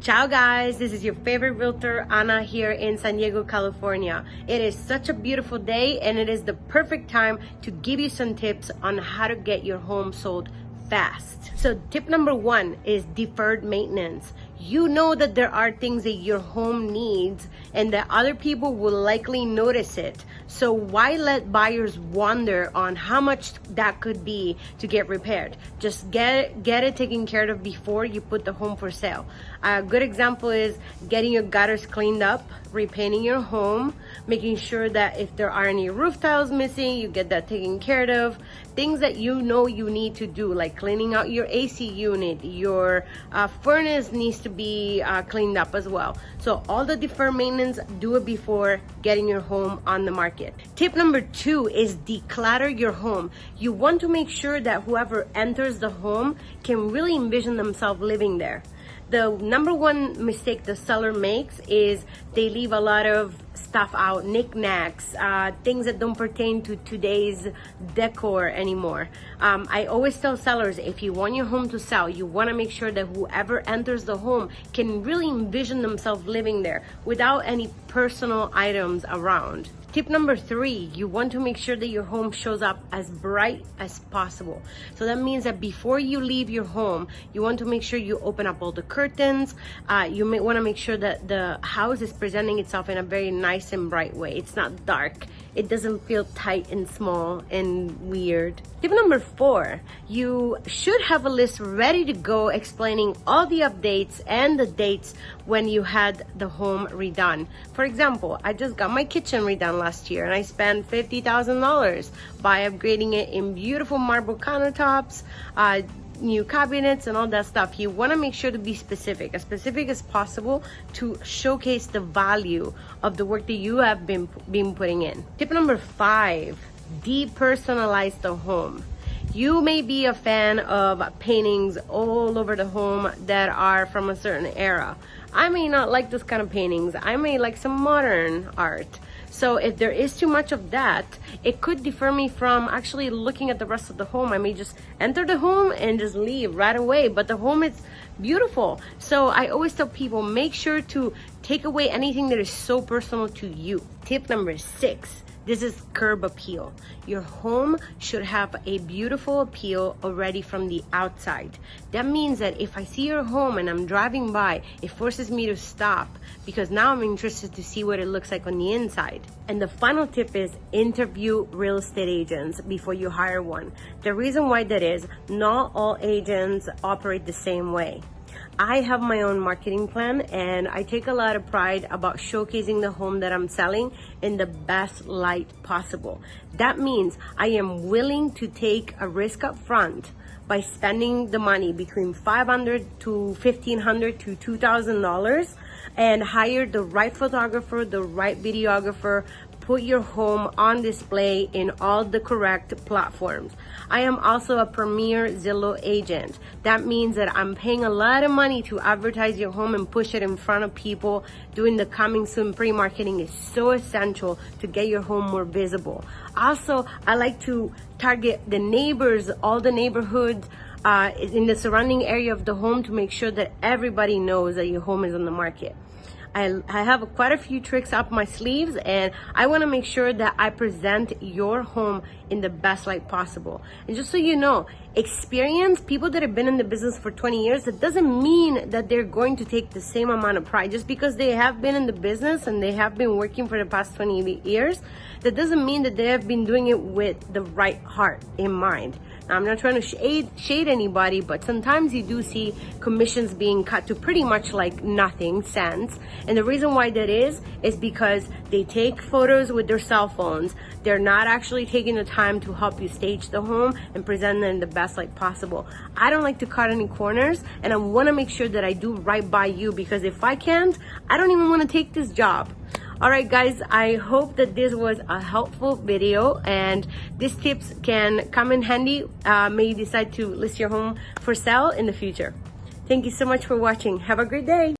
Ciao guys, this is your favorite realtor Ana here in San Diego, California. It is such a beautiful day and it is the perfect time to give you some tips on how to get your home sold fast. So tip number one is deferred maintenance. You know that there are things that your home needs and that other people will likely notice it. So why let buyers wonder on how much that could be to get repaired? Just get it taken care of before you put the home for sale. A good example is getting your gutters cleaned up, repainting your home, making sure that if there are any roof tiles missing, you get that taken care of. Things that you know you need to do, like cleaning out your AC unit, your furnace needs to be cleaned up as well. So all the deferred maintenance, do it before getting your home on the market. Tip number two is declutter your home. You want to make sure that whoever enters the home can really envision themselves living there. The number one mistake the seller makes is they leave a lot of stuff out, knickknacks, things that don't pertain to today's decor anymore. I always tell sellers, if you want your home to sell, you want to make sure that whoever enters the home can really envision themselves living there without any personal items around. Tip number three, you want to make sure that your home shows up as bright as possible. So that means that before you leave your home, you want to make sure you open up all the curtains. You may want to make sure that the house is presenting itself in a very nice and bright way. It's not dark. It doesn't feel tight and small and weird. Tip number four, you should have a list ready to go explaining all the updates and the dates when you had the home redone. For example, I just got my kitchen redone last year and I spent $50,000 by upgrading it in beautiful marble countertops, new cabinets and all that stuff. You want to make sure to be specific as possible to showcase the value of the work that you have been putting in. Tip number five, depersonalize the home. You may be a fan of paintings all over the home that are from a certain era. I may not like those kind of paintings. I may like some modern art. So if there is too much of that, it could defer me from actually looking at the rest of the home. I may just enter the home and just leave right away, but the home is beautiful. So I always tell people, make sure to take away anything that is so personal to you. Tip number six, this is curb appeal. Your home should have a beautiful appeal already from the outside. That means that if I see your home and I'm driving by, it forces me to stop because now I'm interested to see what it looks like on the inside. And the final tip is interview real estate agents before you hire one. The reason why that is, not all agents operate the same way. I have my own marketing plan and I take a lot of pride about showcasing the home that I'm selling in the best light possible. That means I am willing to take a risk up front by spending the money between $500 to $1,500 to $2,000 and hire the right photographer, the right videographer, put your home on display in all the correct platforms. I am also a premier Zillow agent. That means that I'm paying a lot of money to advertise your home and push it in front of people. Doing the coming soon pre-marketing is so essential to get your home more visible. Also, I like to target the neighbors, all the neighborhoods in the surrounding area of the home to make sure that everybody knows that your home is on the market. I have quite a few tricks up my sleeves and I want to make sure that I present your home in the best light possible. And just so you know, experience, people that have been in the business for 20 years, that doesn't mean that they're going to take the same amount of pride. Just because they have been in the business and they have been working for the past 20 years, that doesn't mean that they have been doing it with the right heart in mind. Now, I'm not trying to shade anybody, but sometimes you do see commissions being cut to pretty much like nothing cents. And the reason why that is because they take photos with their cell phones. They're not actually taking the time to help you stage the home and present it in the best light possible. I don't like to cut any corners and I want to make sure that I do right by you, because if I can't, I don't even want to take this job. All right, guys, I hope that this was a helpful video and these tips can come in handy. May you decide to list your home for sale in the future. Thank you so much for watching. Have a great day.